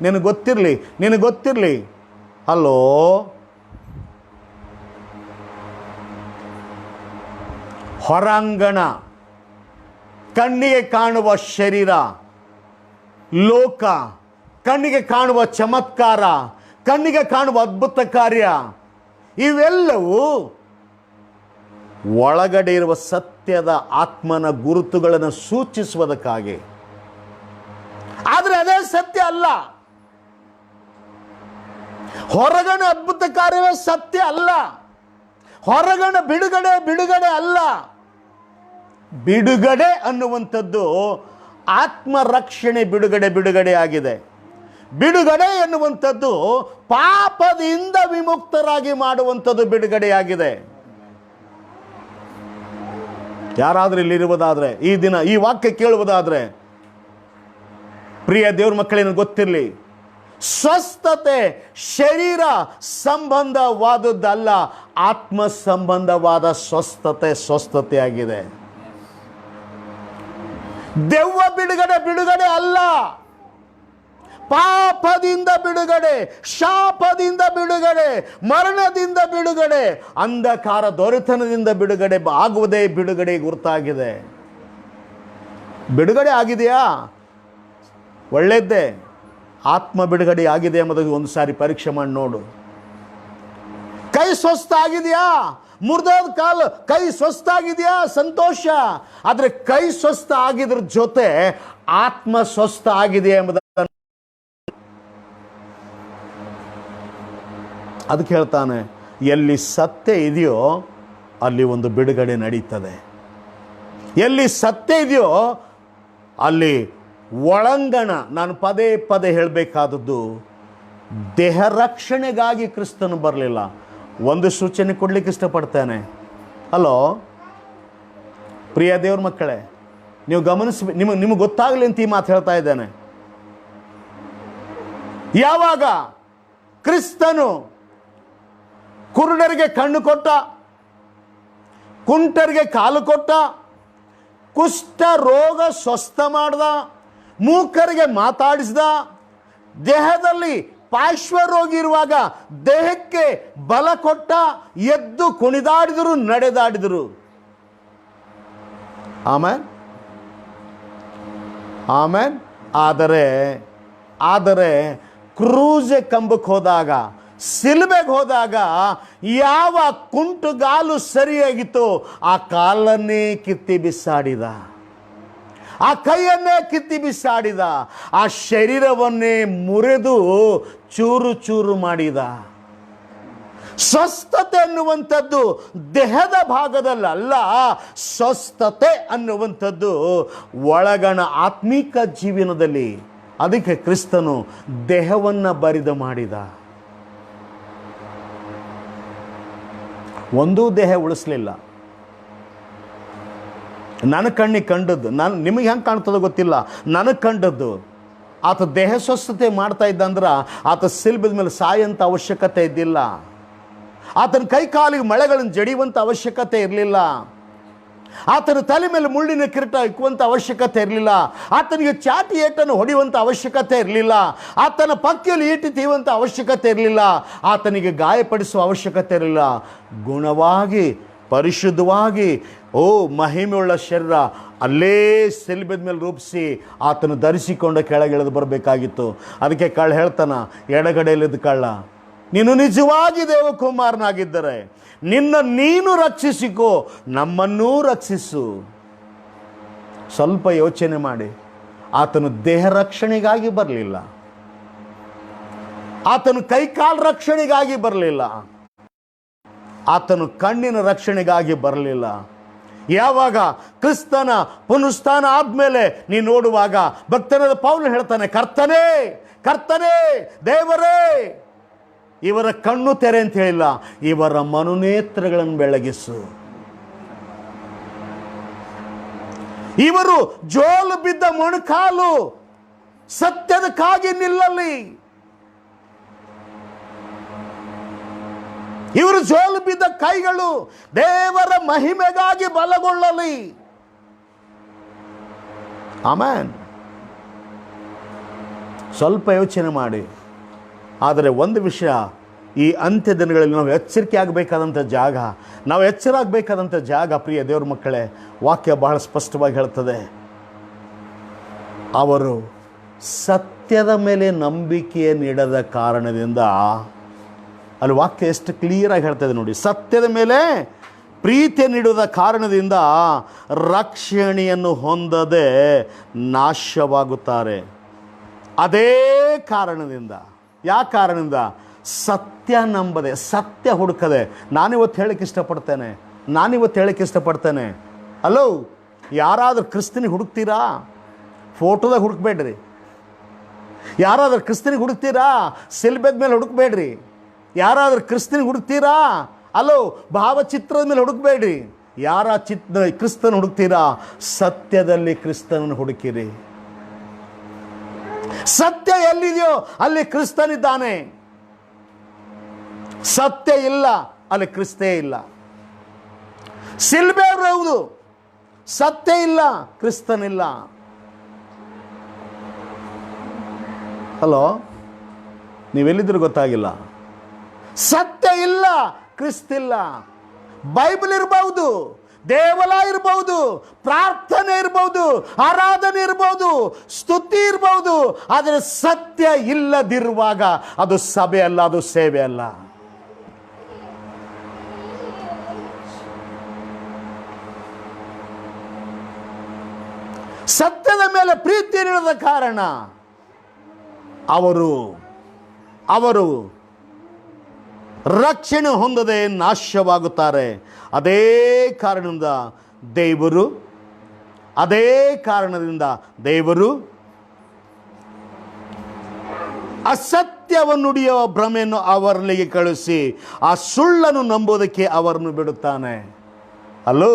ನಿನಗೆ ಗೊತ್ತಿರಲಿ. ಅಲ್ಲೋ, ಹೊರಾಂಗಣ, ಕಣ್ಣಿಗೆ ಕಾಣುವ ಶರೀರ, ಲೋಕ, ಕಣ್ಣಿಗೆ ಕಾಣುವ ಚಮತ್ಕಾರ, ಕಣ್ಣಿಗೆ ಕಾಣುವ ಅದ್ಭುತ ಕಾರ್ಯ, ಇವೆಲ್ಲವೂ ಒಳಗಡೆ ಇರುವ ಸತ್ಯದ ಆತ್ಮನ ಗುರುತುಗಳನ್ನು ಸೂಚಿಸುವುದಕ್ಕಾಗಿ. ಆದರೆ ಅದೇ ಸತ್ಯ ಅಲ್ಲ. ಹೊರಗಣ ಅದ್ಭುತ ಕಾರ್ಯವೇ ಸತ್ಯ ಅಲ್ಲ. ಹೊರಗಣ ಬಿಡುಗಡೆ ಅಲ್ಲ. ಬಿಡುಗಡೆ ಅನ್ನುವಂಥದ್ದು ಆತ್ಮರಕ್ಷಣೆ ಬಿಡುಗಡೆ ಆಗಿದೆ. ಬಿಡುಗಡೆ ಎನ್ನುವಂಥದ್ದು ಪಾಪದಿಂದ ವಿಮುಕ್ತರಾಗಿ ಮಾಡುವಂಥದ್ದು ಬಿಡುಗಡೆಯಾಗಿದೆ. ಯಾರಾದರೂ ಇಲ್ಲಿರುವುದಾದರೆ, ಈ ದಿನ ಈ ವಾಕ್ಯ ಕೇಳುವುದಾದರೆ, ಪ್ರಿಯ ದೇವ್ರ ಮಕ್ಕಳೇನು ಗೊತ್ತಿರಲಿ, ಸ್ವಸ್ಥತೆ ಶರೀರ ಸಂಬಂಧವಾದದ್ದಲ್ಲ, ಆತ್ಮ ಸಂಬಂಧವಾದ ಸ್ವಸ್ಥತೆಯಾಗಿದೆ. ದೆವ್ವ ಬಿಡುಗಡೆ ಅಲ್ಲ, ಪಾಪದಿಂದ ಬಿಡುಗಡೆ, ಶಾಪದಿಂದ ಬಿಡುಗಡೆ, ಮರಣದಿಂದ ಬಿಡುಗಡೆ, ಅಂಧಕಾರ ದೊರೆತನದಿಂದ ಬಿಡುಗಡೆ ಆಗುವುದೇ ಬಿಡುಗಡೆ ಗುರುತಾಗಿದೆ. ಬಿಡುಗಡೆ ಆಗಿದೆಯಾ? ಒಳ್ಳೆಯದ್ದೇ. ಆತ್ಮ ಬಿಡುಗಡೆ ಆಗಿದೆ ಎಂಬುದಕ್ಕೆ ಒಂದು ಸಾರಿ ಪರೀಕ್ಷೆ ಮಾಡಿ ನೋಡು. ಕೈ ಸ್ವಸ್ಥ ಆಗಿದೆಯಾ? ಮುರಿದೋದ ಕಾಲು ಕೈ ಸ್ವಸ್ಥ ಆಗಿದೆಯಾ? ಸಂತೋಷ. ಆದರೆ ಕೈ ಸ್ವಸ್ಥ ಆಗಿದ್ರ ಜೊತೆ ಆತ್ಮ ಸ್ವಸ್ಥ ಆಗಿದೆ ಎಂಬುದನ್ನು ಅದಕ್ಕೆ ಹೇಳ್ತಾನೆ, ಎಲ್ಲಿ ಸತ್ಯ ಇದೆಯೋ ಅಲ್ಲಿ ಒಂದು ಬಿಡುಗಡೆ ನಡೀತದೆ. ಎಲ್ಲಿ ಸತ್ಯ ಇದೆಯೋ ಅಲ್ಲಿ ಒಳಂಗಣ. ನಾನು ಪದೇ ಪದೇ ಹೇಳಬೇಕಾದದ್ದು, ದೇಹ ರಕ್ಷಣೆಗಾಗಿ ಕ್ರಿಸ್ತನು ಬರಲಿಲ್ಲ. ಒಂದು ಸೂಚನೆ ಕೊಡ್ಲಿಕ್ಕೆ ಇಷ್ಟಪಡ್ತೇನೆ. ಹಲೋ ಪ್ರಿಯ ದೇವ್ರ ಮಕ್ಕಳೇ, ನೀವು ಗಮನಿಸ್ಬೇಕು, ನಿಮಗೆ ಗೊತ್ತಾಗಲಿ ಅಂತ ಈ ಮಾತು ಹೇಳ್ತಾ ಇದ್ದೇನೆ. ಯಾವಾಗ ಕ್ರಿಸ್ತನು ಕುರುಡರಿಗೆ ಕಣ್ಣು ಕೊಟ್ಟ, ಕುಂಟರಿಗೆ ಕಾಲು ಕೊಟ್ಟ, ಕುಷ್ಠ ರೋಗ ಸ್ವಸ್ಥ ಮಾಡ್ದ, ಮೂಕರಿಗೆ ಮಾತಾಡಿಸ್ದ, ದೇಹದಲ್ಲಿ ಪಾರ್ಶ್ವರೋಗಿ ಇರುವಾಗ ದೇಹಕ್ಕೆ ಬಲ ಕೊಟ್ಟ, ಎದ್ದು ಕುಣಿದಾಡಿದರು, ನಡೆದಾಡಿದರು. ಆಮೇನ್ ಆಮೇನ್. ಆದರೆ ಕ್ರೂಜೆ ಕಂಬಕ್ಕೆ ಹೋದಾಗ, ಸಿಲುಬೆಗೆ ಹೋದಾಗ ಯಾವ ಕುಂಟುಗಾಲು ಸರಿಯಾಗಿತ್ತು ಆ ಕಾಲನ್ನೇ ಕಿತ್ತಿ ಬಿಸಾಡಿದ, ಆ ಕೈಯನ್ನೇ ಕಿತ್ತಿ ಬಿಸಾಡಿದ, ಆ ಶರೀರವನ್ನೇ ಮುರಿದು ಚೂರು ಚೂರು ಮಾಡಿದ. ಸ್ವಸ್ಥತೆ ಅನ್ನುವಂಥದ್ದು ದೇಹದ ಭಾಗದಲ್ಲ, ಸ್ವಸ್ಥತೆ ಅನ್ನುವಂಥದ್ದು ಒಳಗಣ ಆತ್ಮಿಕ ಜೀವನದಲ್ಲಿ. ಅದಕ್ಕೆ ಕ್ರಿಸ್ತನು ದೇಹವನ್ನು ಬರಿದು ಮಾಡಿದ. ಒಂದೂ ದೇಹ ಉಳಿಸ್ಲಿಲ್ಲ. ನನಗೆ ಕಣ್ಣಿಗೆ ಕಂಡದ್ದು, ನಿಮಗೆ ಹೆಂಗೆ ಕಾಣ್ತದೋ ಗೊತ್ತಿಲ್ಲ, ನನಗೆ ಕಂಡದ್ದು ಆತ ದೇಹ ಸ್ವಸ್ಥತೆ ಮಾಡ್ತಾ ಇದ್ದಂದ್ರೆ ಆತ ಸಿಲ್ಬದ ಮೇಲೆ ಸಾಯಂತ ಅವಶ್ಯಕತೆ ಇದ್ದಿಲ್ಲ. ಆತನ ಕೈ ಕಾಲಿಗೆ ಮಳೆಗಳನ್ನು ಜಡಿಯುವಂಥ ಅವಶ್ಯಕತೆ ಇರಲಿಲ್ಲ. ಆತನ ತಲೆ ಮೇಲೆ ಮುಳ್ಳಿನ ಕಿರೀಟ ಇಕ್ಕುವಂಥ ಅವಶ್ಯಕತೆ ಇರಲಿಲ್ಲ. ಆತನಿಗೆ ಚಾಟಿ ಏಟನ್ನು ಹೊಡೆಯುವಂಥ ಅವಶ್ಯಕತೆ ಇರಲಿಲ್ಲ. ಆತನ ಪಕ್ಕಿಯಲ್ಲಿ ಈಟಿ ತೀಯುವಂಥ ಅವಶ್ಯಕತೆ ಇರಲಿಲ್ಲ. ಆತನಿಗೆ ಗಾಯಪಡಿಸುವ ಅವಶ್ಯಕತೆ ಇರಲಿಲ್ಲ. ಗುಣವಾಗಿ, ಪರಿಶುದ್ಧವಾಗಿ, ಮಹಿಮೆಯುಳ್ಳ ಶರೀರ ಅಲ್ಲೇ ಸಿಲ್ಬದ ಮೇಲೆ ರೂಪಿಸಿ ಆತನು ಧರಿಸಿಕೊಂಡು ಕೆಳಗಿಳಿದು ಬರಬೇಕಾಗಿತ್ತು. ಅದಕ್ಕೆ ಕಳ್ಳ ಹೇಳ್ತಾನ, ಎಡಗಡೆಯಲ್ಲಿದ್ದ ಕಳ್ಳ, ನೀನು ನಿಜವಾಗಿ ದೇವಕುಮಾರನಾಗಿದ್ದರೆ ನೀನು ರಕ್ಷಿಸಿಕೋ, ನಮ್ಮನ್ನೂ ರಕ್ಷಿಸು. ಸ್ವಲ್ಪ ಯೋಚನೆ ಮಾಡಿ. ಆತನು ದೇಹ ರಕ್ಷಣೆಗಾಗಿ ಬರಲಿಲ್ಲ, ಆತನು ಕೈಕಾಲು ರಕ್ಷಣೆಗಾಗಿ ಬರಲಿಲ್ಲ, ಆತನು ಕಣ್ಣಿನ ರಕ್ಷಣೆಗಾಗಿ ಬರಲಿಲ್ಲ. ಯಾವಾಗ ಕ್ರಿಸ್ತನ ಪುನರುತ್ಥಾನ ಆದ್ಮೇಲೆ ನೀನು ನೋಡುವಾಗ ಭಕ್ತನಾದ ಪೌಲನು ಹೇಳ್ತಾನೆ, ಕರ್ತನೇ ಕರ್ತನೇ ದೇವರೇ, ಇವರ ಕಣ್ಣು ತೆರೆ ಅಂತ ಹೇಳಿಲ್ಲ, ಇವರ ಮನೋನೇತ್ರಗಳನ್ನು ಬೆಳಗಿಸು. ಇವರು ಜೋಲು ಬಿದ್ದ ಮೊಣಕಾಲು ಸತ್ಯದಕ್ಕಾಗಿ ನಿಲ್ಲಲಿ. ಇವರು ಜೋಲು ಬಿದ್ದ ಕೈಗಳು ದೇವರ ಮಹಿಮೆಗಾಗಿ ಬಲಗೊಳ್ಳಲಿ. ಆಮೆನ್. ಸ್ವಲ್ಪ ಯೋಚನೆ ಮಾಡಿ. ಆದರೆ ಒಂದು ವಿಷಯ, ಈ ಅಂತ್ಯ ದಿನಗಳಲ್ಲಿ ನಾವು ಎಚ್ಚರಿಕೆ ಆಗಬೇಕಾದಂಥ ಜಾಗ, ನಾವು ಎಚ್ಚರ ಆಗಬೇಕಾದಂಥ ಜಾಗ, ಪ್ರಿಯ ದೇವ್ರ ಮಕ್ಕಳೇ, ವಾಕ್ಯ ಬಹಳ ಸ್ಪಷ್ಟವಾಗಿ ಹೇಳ್ತದೆ, ಅವರು ಸತ್ಯದ ಮೇಲೆ ನಂಬಿಕೆಯನ್ನಿಡದ ಕಾರಣದಿಂದ, ಅಲ್ಲಿ ವಾಕ್ಯ ಎಷ್ಟು ಕ್ಲಿಯರಾಗಿ ಹೇಳ್ತದೆ ನೋಡಿ, ಸತ್ಯದ ಮೇಲೆ ಪ್ರೀತಿಯನ್ನಿಡುವ ಕಾರಣದಿಂದ ರಕ್ಷಣೆಯನ್ನು ಹೊಂದದೆ ನಾಶವಾಗುತ್ತಾರೆ. ಅದೇ ಕಾರಣದಿಂದ, ಯಾವ ಕಾರಣದಿಂದ? ಸತ್ಯ ನಂಬದೆ, ಸತ್ಯ ಹುಡುಕದೆ. ನಾನಿವತ್ತು ಹೇಳಕ್ಕೆ ಇಷ್ಟಪಡ್ತೇನೆ, ಹಲೋ, ಯಾರಾದರೂ ಕ್ರಿಸ್ತನಿಗೆ ಹುಡುಕ್ತೀರಾ? ಫೋಟೋದಾಗ ಹುಡುಕ್ಬೇಡ್ರಿ. ಯಾರಾದರೂ ಕ್ರಿಸ್ತನಿಗೆ ಹುಡುಕ್ತೀರಾ? ಸಿಲ್ಬೆದ ಮೇಲೆ ಹುಡುಕ್ಬೇಡ್ರಿ. ಯಾರಾದರೂ ಕ್ರಿಸ್ತನಿಗೆ ಹುಡುಕ್ತೀರಾ? ಅಲೋ, ಭಾವಚಿತ್ರದ ಮೇಲೆ ಹುಡುಕ್ಬೇಡ್ರಿ. ಕ್ರಿಸ್ತನ ಹುಡುಕ್ತೀರಾ? ಸತ್ಯದಲ್ಲಿ ಕ್ರಿಸ್ತನನ್ನು ಹುಡುಕಿರಿ. ಸತ್ಯ ಎಲ್ಲಿದೆಯೋ ಅಲ್ಲಿ ಕ್ರಿಸ್ತನಿದ್ದಾನೆ. ಸತ್ಯ ಇಲ್ಲ ಅಲ್ಲಿ ಕ್ರಿಸ್ತೇ ಇಲ್ಲ. ಸಿಲ್ಬೆ ಹೌದು, ಸತ್ಯ ಇಲ್ಲ, ಕ್ರಿಸ್ತನಿಲ್ಲ. ಹಲೋ, ನೀವೆಲ್ಲಿದ್ರು ಗೊತ್ತಾಗಿಲ್ಲ. ಸತ್ಯ ಇಲ್ಲ, ಕ್ರಿಸ್ತಿಲ್ಲ. ಬೈಬಲ್ ಇರಬಹುದು, ದೇವಾಲಯ ಇರಬಹುದು, ಪ್ರಾರ್ಥನೆ ಇರಬಹುದು, ಆರಾಧನೆ ಇರಬಹುದು, ಸ್ತುತಿ ಇರಬಹುದು, ಆದರೆ ಸತ್ಯ ಇಲ್ಲದಿರುವಾಗ ಅದು ಸಭೆ ಅಲ್ಲ, ಅದು ಸೇವೆ ಅಲ್ಲ. ಸತ್ಯದ ಮೇಲೆ ಪ್ರೀತಿ ಇರದ ಕಾರಣ ಅವರು ರಕ್ಷಣೆ ಹೊಂದದೆ ನಾಶವಾಗುತ್ತಾರೆ. ಅದೇ ಕಾರಣದಿಂದ ದೇವರು ಅಸತ್ಯವನ್ನು ನುಡಿಯುವ ಭ್ರಮೆಯನ್ನು ಅವರಿಗೆ ಕಳಿಸಿ ಆ ಸುಳ್ಳನ್ನು ನಂಬೋದಕ್ಕೆ ಅವರನ್ನು ಬಿಡುತ್ತಾನೆ. ಹಲೋ,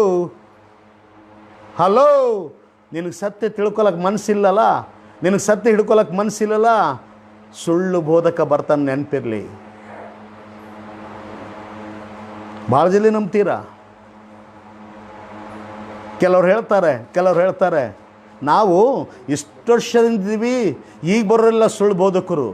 ನಿನಗೆ ಸತ್ಯ ತಿಳ್ಕೊಳಕ್ಕೆ ಮನಸ್ಸಿಲ್ಲಲ್ಲ, ನಿನಗೆ ಸತ್ಯ ಹಿಡ್ಕೊಳಕ್ಕೆ ಮನಸ್ಸಿಲ್ಲಲ್ಲ, ಸುಳ್ಳು ಬೋಧಕ ಬರ್ತಾನೆ, ನೆನಪಿರಲಿ. ಭಾಳ ಜನ ನಂಬ್ತೀರಾ? ಕೆಲವ್ರು ಹೇಳ್ತಾರೆ ನಾವು ಇಷ್ಟು ವರ್ಷದಿಂದಿದ್ದೀವಿ, ಈಗ ಬರೋರೆಲ್ಲ ಸುಳ್ಳು ಬೋಧಕರು.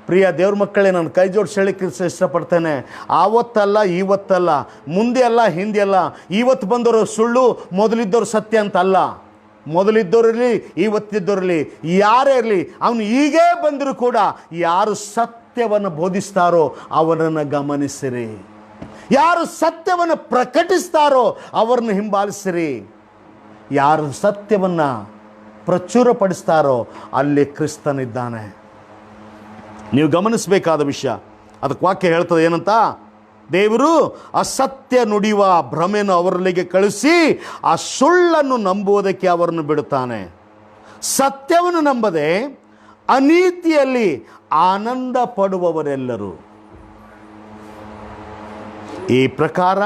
ಪ್ರಿಯ ದೇವ್ರ ಮಕ್ಕಳೇ, ನಾನು ಕೈ ಜೋಡಿಸಿ ಹೇಳಿಕ್ಕೆ ಇಷ್ಟಪಡ್ತೇನೆ, ಆವತ್ತಲ್ಲ ಇವತ್ತಲ್ಲ, ಮುಂದೆ ಅಲ್ಲ ಹಿಂದೆ ಅಲ್ಲ, ಇವತ್ತು ಬಂದವರು ಸುಳ್ಳು, ಮೊದಲಿದ್ದವರು ಸತ್ಯ ಅಂತ ಅಲ್ಲ. ಮೊದಲಿದ್ದವರಿರಲಿ, ಇವತ್ತಿದ್ದವರಿರಲಿ, ಯಾರೇ ಇರಲಿ, ಅವನು ಈಗೇ ಬಂದರೂ ಕೂಡ ಯಾರು ಸತ್ಯವನ್ನು ಬೋಧಿಸ್ತಾರೋ ಅವನನ್ನು ಗಮನಿಸಿರಿ. ಯಾರು ಸತ್ಯವನ್ನು ಪ್ರಕಟಿಸ್ತಾರೋ ಅವರನ್ನು ಹಿಂಬಾಲಿಸಿರಿ. ಯಾರು ಸತ್ಯವನ್ನು ಪ್ರಚುರಪಡಿಸ್ತಾರೋ ಅಲ್ಲಿ ಕ್ರಿಸ್ತನಿದ್ದಾನೆ. ನೀವು ಗಮನಿಸಬೇಕಾದ ವಿಷಯ, ಅದಕ್ಕೆ ವಾಕ್ಯ ಹೇಳ್ತದೆ ಏನಂತ? ದೇವರು ಅಸತ್ಯ ನುಡಿಯುವ ಭ್ರಮೆಯನ್ನು ಅವರಲ್ಲಿಗೆ ಕಳಿಸಿ ಆ ಸುಳ್ಳನ್ನು ನಂಬುವುದಕ್ಕೆ ಅವರನ್ನು ಬಿಡುತ್ತಾನೆ. ಸತ್ಯವನ್ನು ನಂಬದೆ ಅನೀತಿಯಲ್ಲಿ ಆನಂದ ಪಡುವವರೆಲ್ಲರೂ ಈ ಪ್ರಕಾರ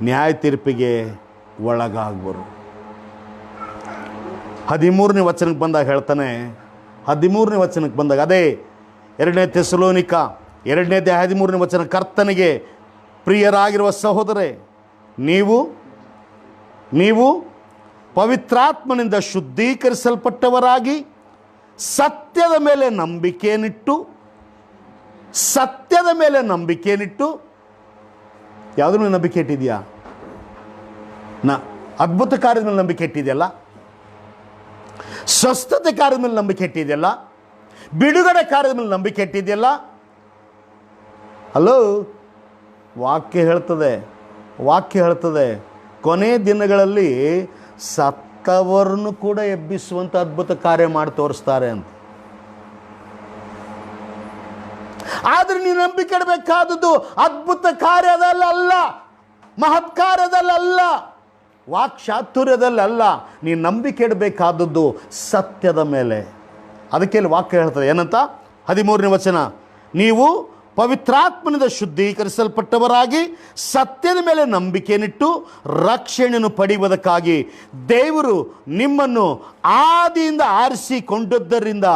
ನ್ಯಾಯ ತೀರ್ಪಿಗೆ ಒಳಗಾಗುವರು. 13ನೇ ವಚನಕ್ಕೆ ಬಂದಾಗ ಹೇಳ್ತಾನೆ, 13ನೇ ವಚನಕ್ಕೆ ಬಂದಾಗ, ಅದೇ 2ನೇ ಥೆಸಲೋನಿಕ 2ನೇ ಅಧ್ಯಾಯ 13ನೇ ವಚನ, ಕರ್ತನಿಗೆ ಪ್ರಿಯರಾಗಿರುವ ಸಹೋದರೇ, ನೀವು ಪವಿತ್ರಾತ್ಮನಿಂದ ಶುದ್ಧೀಕರಿಸಲ್ಪಟ್ಟವರಾಗಿ ಸತ್ಯದ ಮೇಲೆ ನಂಬಿಕೆಯನ್ನಿಟ್ಟು ಯಾವುದ್ರ ಮೇಲೆ ನಂಬಿಕೆ ಇಟ್ಟಿದೆಯಾ? ಅದ್ಭುತ ಕಾರ್ಯದ ಮೇಲೆ ನಂಬಿಕೆ ಇಟ್ಟಿದೆಯಲ್ಲ, ಸ್ವಸ್ಥತೆ ಕಾರ್ಯದ ಮೇಲೆ ನಂಬಿಕೆ ಇಟ್ಟಿದೆಯಲ್ಲ, ಬಿಡುಗಡೆ ಕಾರ್ಯದ ಮೇಲೆ ನಂಬಿಕೆ ಇಟ್ಟಿದೆಯಲ್ಲ. ವಾಕ್ಯ ಹೇಳ್ತದೆ ಕೊನೆ ದಿನಗಳಲ್ಲಿ ಸತ್ತವರನ್ನು ಕೂಡ ಎಬ್ಬಿಸುವಂಥ ಅದ್ಭುತ ಕಾರ್ಯ ಮಾಡಿ ತೋರಿಸ್ತಾರೆ ಅಂತ. ಆದರೆ ನೀನು ನಂಬಿಕೆ ಇಡಬೇಕಾದದ್ದು ಅದ್ಭುತ ಕಾರ್ಯದಲ್ಲ, ಮಹತ್ ಕಾರ್ಯದಲ್ಲ, ವಾಕ್ಚಾತುರ್ಯದಲ್ಲ. ನೀನು ನಂಬಿಕೆ ಇಡಬೇಕಾದದ್ದು ಸತ್ಯದ ಮೇಲೆ. ಅದಕ್ಕೆ ವಾಕ್ಯ ಹೇಳ್ತದೆ ಏನಂತ? 13ನೇ ವಚನ, ನೀವು ಪವಿತ್ರಾತ್ಮನಿಂದ ಶುದ್ಧೀಕರಿಸಲ್ಪಟ್ಟವರಾಗಿ ಸತ್ಯದ ಮೇಲೆ ನಂಬಿಕೆಯನ್ನಿಟ್ಟು ರಕ್ಷಣೆಯನ್ನು ಪಡೆಯುವುದಕ್ಕಾಗಿ ದೇವರು ನಿಮ್ಮನ್ನು ಆದಿಯಿಂದ ಆರಿಸಿಕೊಂಡದ್ದರಿಂದ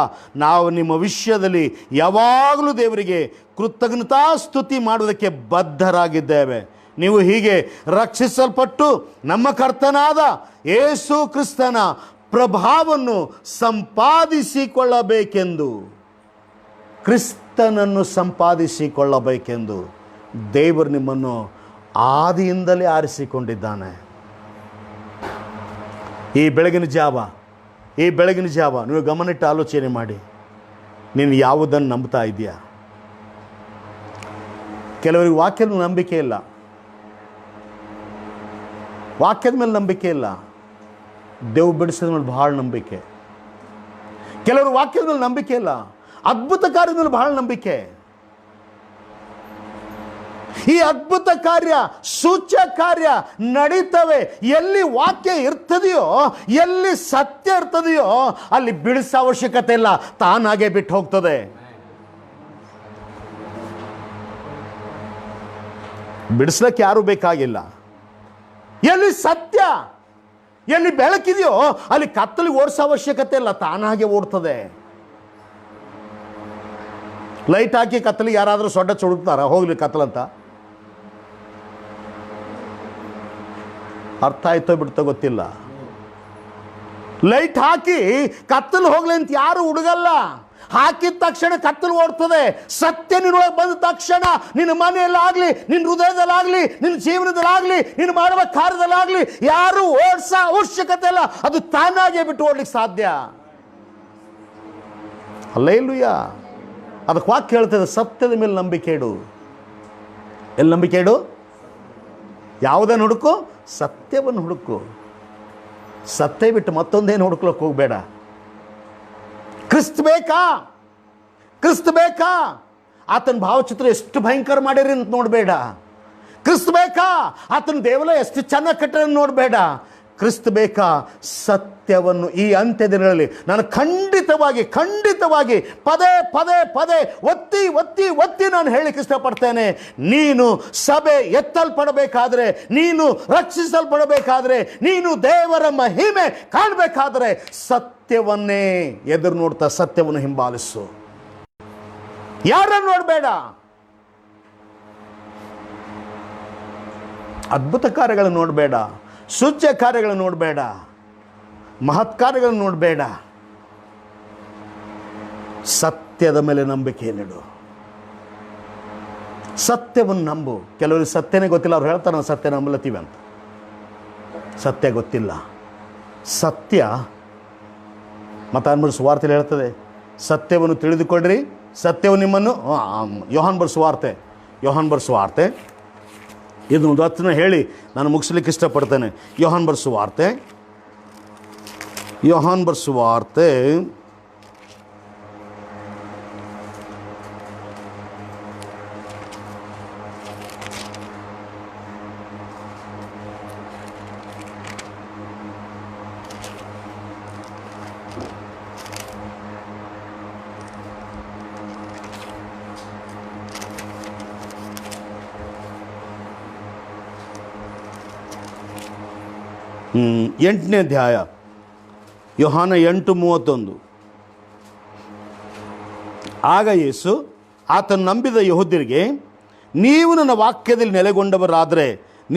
ನಾವು ನಿಮ್ಮ ವಿಷಯದಲ್ಲಿ ಯಾವಾಗಲೂ ದೇವರಿಗೆ ಕೃತಜ್ಞತಾ ಸ್ತುತಿ ಮಾಡುವುದಕ್ಕೆ ಬದ್ಧರಾಗಿದ್ದೇವೆ. ನೀವು ಹೀಗೆ ರಕ್ಷಿಸಲ್ಪಟ್ಟು ನಮ್ಮ ಕರ್ತನಾದ ಯೇಸು ಕ್ರಿಸ್ತನ ಪ್ರಭಾವವನ್ನು ಸಂಪಾದಿಸಿಕೊಳ್ಳಬೇಕೆಂದು, ಕ್ರಿಸ್ತನನ್ನು ಸಂಪಾದಿಸಿಕೊಳ್ಳಬೇಕೆಂದು ದೇವರು ನಿಮ್ಮನ್ನು ಆದಿಯಿಂದಲೇ ಆರಿಸಿಕೊಂಡಿದ್ದಾನೆ. ಈ ಬೆಳಗಿನ ಜಾವ ನೀವು ಗಮನಿಟ್ಟು ಆಲೋಚನೆ ಮಾಡಿ, ನೀನು ಯಾವುದನ್ನು ನಂಬ್ತಾ ಇದೆಯಾ? ಕೆಲವರಿಗೆ ವಾಕ್ಯದ ಮೇಲೆ ನಂಬಿಕೆ ಇಲ್ಲ, ವಾಕ್ಯದ ಮೇಲೆ ನಂಬಿಕೆ ಇಲ್ಲ, ದೇವ್ ಬಿಡಿಸಿದ ಮೇಲೆ ಬಹಳ ನಂಬಿಕೆ. ಕೆಲವರು ವಾಕ್ಯದ ಮೇಲೆ ನಂಬಿಕೆ ಇಲ್ಲ, ಅದ್ಭುತ ಕಾರ್ಯದ ಮೇಲೆ ಬಹಳ ನಂಬಿಕೆ. ಈ ಅದ್ಭುತ ಕಾರ್ಯ, ಸೂಚ್ಯ ಕಾರ್ಯ ನಡೀತವೆ ಎಲ್ಲಿ ವಾಕ್ಯ ಇರ್ತದೆಯೋ, ಎಲ್ಲಿ ಸತ್ಯ ಇರ್ತದೆಯೋ ಅಲ್ಲಿ ಬಿಡಿಸೋ ಅವಶ್ಯಕತೆ ಇಲ್ಲ, ತಾನಾಗೆ ಬಿಟ್ಟು ಹೋಗ್ತದೆ. ಬಿಡಿಸ್ಲಿಕ್ಕೆ ಯಾರು ಬೇಕಾಗಿಲ್ಲ. ಎಲ್ಲಿ ಸತ್ಯ, ಎಲ್ಲಿ ಬೆಳಕಿದೆಯೋ ಅಲ್ಲಿ ಕತ್ತಲಿಗೆ ಓಡಿಸೋ ಅವಶ್ಯಕತೆ ಇಲ್ಲ, ತಾನಾಗೆ ಓಡ್ತದೆ. ಲೈಟ್ ಹಾಕಿ ಕತ್ತಲಿಗೆ ಯಾರಾದರೂ ಸೊಡ್ಡ ಚುಡುಕ್ತಾರ ಹೋಗ್ಲಿ ಕತ್ತಲಂತ? ಅರ್ಥ ಆಯ್ತೋ ಬಿಡ್ತೋ ಗೊತ್ತಿಲ್ಲ. ಲೈಟ್ ಹಾಕಿ ಕತ್ತಲು ಹೋಗ್ಲಿ ಅಂತ ಯಾರು ಹುಡುಗಲ್ಲ. ಹಾಕಿದ ತಕ್ಷಣ ಕತ್ತಲು ಓಡ್ತದೆ. ಸತ್ಯ ನಿನ್ನೊಳಗೆ ಬಂದ ತಕ್ಷಣ ನಿನ್ನ ಮನೆಯಲ್ಲಾಗಲಿ, ನಿನ್ನ ಹೃದಯದಲ್ಲಾಗಲಿ, ನಿನ್ನ ಜೀವನದಲ್ಲಾಗಲಿ, ನೀನು ಮಾಡುವ ಕಾರ್ಯದಲ್ಲಾಗಲಿ ಯಾರು ಓಡಿಸೋ ಅವಶ್ಯಕತೆ ಇಲ್ಲ. ಅದು ತಾನಾಗೆ ಬಿಟ್ಟು ಓಡ್ಲಿಕ್ಕೆ ಸಾಧ್ಯ. ಹಲ್ಲೆಲೂಯಾ. ಅದಕ್ಕೆ ವಾಕ್ಯ ಹೇಳ್ತದೆ, ಸತ್ಯದ ಮೇಲೆ ನಂಬಿಕೆ ಇಡು. ಎಲ್ಲಿ ನಂಬಿಕೆ ಇಡು? ಯಾವುದನ್ನು ಹುಡುಕು? ಸತ್ಯವನ್ನು ಹುಡುಕು. ಸತ್ಯ ಬಿಟ್ಟು ಮತ್ತೊಂದೇನು ಹುಡುಕ್ಲಕ್ಕೆ ಹೋಗಬೇಡ. ಕ್ರಿಸ್ತ ಬೇಕಾ? ಕ್ರಿಸ್ತ ಬೇಕಾ? ಆತನ ಭಾವಚಿತ್ರ ಎಷ್ಟು ಭಯಂಕರ ಮಾಡಿರಿ ಅಂತ ನೋಡಬೇಡ. ಕ್ರಿಸ್ತ ಬೇಕಾ? ಆತನ ದೇವಾಲಯ ಎಷ್ಟು ಚೆನ್ನಾಗಿ ಕಟ್ಟರೆ ನೋಡಬೇಡ. ಕ್ರಿಸ್ತ ಬೇಕಾ? ಸತ್ಯವನ್ನು ಈ ಅಂತ್ಯ ದಿನಗಳಲ್ಲಿ ನಾನು ಖಂಡಿತವಾಗಿ ಪದೇ ಪದೇ ಪದೇ ಒತ್ತಿ ಒತ್ತಿ ಒತ್ತಿ ನಾನು ಹೇಳಲಿಕ್ಕೆ ಇಷ್ಟಪಡ್ತೇನೆ. ನೀನು ಸಭೆ ಎತ್ತಲ್ಪಡಬೇಕಾದ್ರೆ, ನೀನು ರಕ್ಷಿಸಲ್ಪಡಬೇಕಾದ್ರೆ, ನೀನು ದೇವರ ಮಹಿಮೆ ಕಾಣಬೇಕಾದ್ರೆ ಸತ್ಯವನ್ನೇ ಎದುರು ನೋಡ್ತಾ ಸತ್ಯವನ್ನು ಹಿಂಬಾಲಿಸು. ಯಾರನ್ನು ನೋಡಬೇಡ. ಅದ್ಭುತ ಕಾರ್ಯಗಳನ್ನು ನೋಡಬೇಡ, ಸೂಚ್ಯ ಕಾರ್ಯಗಳನ್ನು ನೋಡಬೇಡ, ಮಹತ್ ಕಾರ್ಯಗಳನ್ನು ನೋಡಬೇಡ. ಸತ್ಯದ ಮೇಲೆ ನಂಬಿಕೆ ನೀಡು. ಸತ್ಯವನ್ನು ನಂಬು. ಕೆಲವರಿಗೆ ಸತ್ಯನೇ ಗೊತ್ತಿಲ್ಲ. ಅವ್ರು ಹೇಳ್ತಾರೆ ನಾವು ಸತ್ಯ ನಂಬಲತ್ತೀವಿ ಅಂತ. ಸತ್ಯ ಗೊತ್ತಿಲ್ಲ. ಸತ್ಯ ಮತ್ತಾನ್ಬರ್ ಸುವಾರ್ತೆಯಲ್ಲಿ ಹೇಳ್ತದೆ, ಸತ್ಯವನ್ನು ತಿಳಿದುಕೊಳ್ಳ್ರಿ, ಸತ್ಯವು ನಿಮ್ಮನ್ನು. ಯೋಹಾನ್ ಬರ್ ಸುವಾರ್ತೆ ಇದು ಒಂದು ಹತ್ತನ ಹೇಳಿ ನಾನು ಮುಗಿಸ್ಲಿಕ್ಕೆ ಇಷ್ಟಪಡ್ತೇನೆ. ಯೋಹಾನ್ ಬರ್ ಸುವಾರ್ತೆ 8ನೇ ಅಧ್ಯಾಯ, ಯೋಹಾನ 8:31. ಆಗ ಯೇಸು ಆತನ ನಂಬಿದ ಯೆಹೂದ್ಯರಿಗೆ, ನೀವು ನನ್ನ ವಾಕ್ಯದಲ್ಲಿ ನೆಲೆಗೊಂಡವರಾದರೆ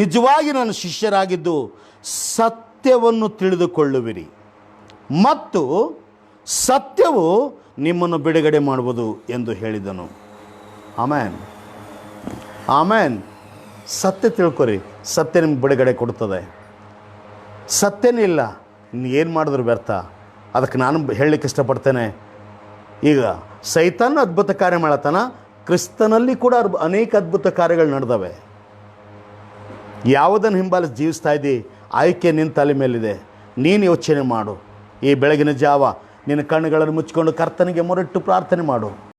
ನಿಜವಾಗಿ ನನ್ನ ಶಿಷ್ಯರಾಗಿದ್ದು ಸತ್ಯವನ್ನು ತಿಳಿದುಕೊಳ್ಳುವಿರಿ ಮತ್ತು ಸತ್ಯವು ನಿಮ್ಮನ್ನು ಬಿಡುಗಡೆ ಮಾಡುವುದು ಎಂದು ಹೇಳಿದನು. ಆಮೇನ್, ಆಮೇನ್. ಸತ್ಯ ತಿಳ್ಕೊರಿ, ಸತ್ಯ ನಿಮ್ಗೆ ಬಿಡುಗಡೆ ಕೊಡ್ತದೆ. ಸತ್ಯನೇ ಇಲ್ಲ, ಇನ್ನು ಏನು ಮಾಡಿದ್ರು ವ್ಯರ್ಥ. ಅದಕ್ಕೆ ನಾನು ಹೇಳಲಿಕ್ಕೆ ಇಷ್ಟಪಡ್ತೇನೆ, ಈಗ ಸೈತಾನ ಅದ್ಭುತ ಕಾರ್ಯ ಮಾಡತಾನ, ಕ್ರಿಸ್ತನಲ್ಲಿ ಕೂಡ ಅನೇಕ ಅದ್ಭುತ ಕಾರ್ಯಗಳು ನಡೆದವೆ. ಯಾವುದನ್ನು ಹಿಂಬಾಲಿಸಿ ಜೀವಿಸ್ತಾ ಇದ್ದಿ, ಆಯ್ಕೆ ನಿನ್ನ ತಲೆ ಮೇಲಿದೆ. ನೀನು ಯೋಚನೆ ಮಾಡು. ಈ ಬೆಳಗಿನ ಜಾವ ನಿನ್ನ ಕಣ್ಣುಗಳನ್ನು ಮುಚ್ಚಿಕೊಂಡು ಕರ್ತನಿಗೆ ಮೊರೆಟ್ಟು ಪ್ರಾರ್ಥನೆ ಮಾಡು.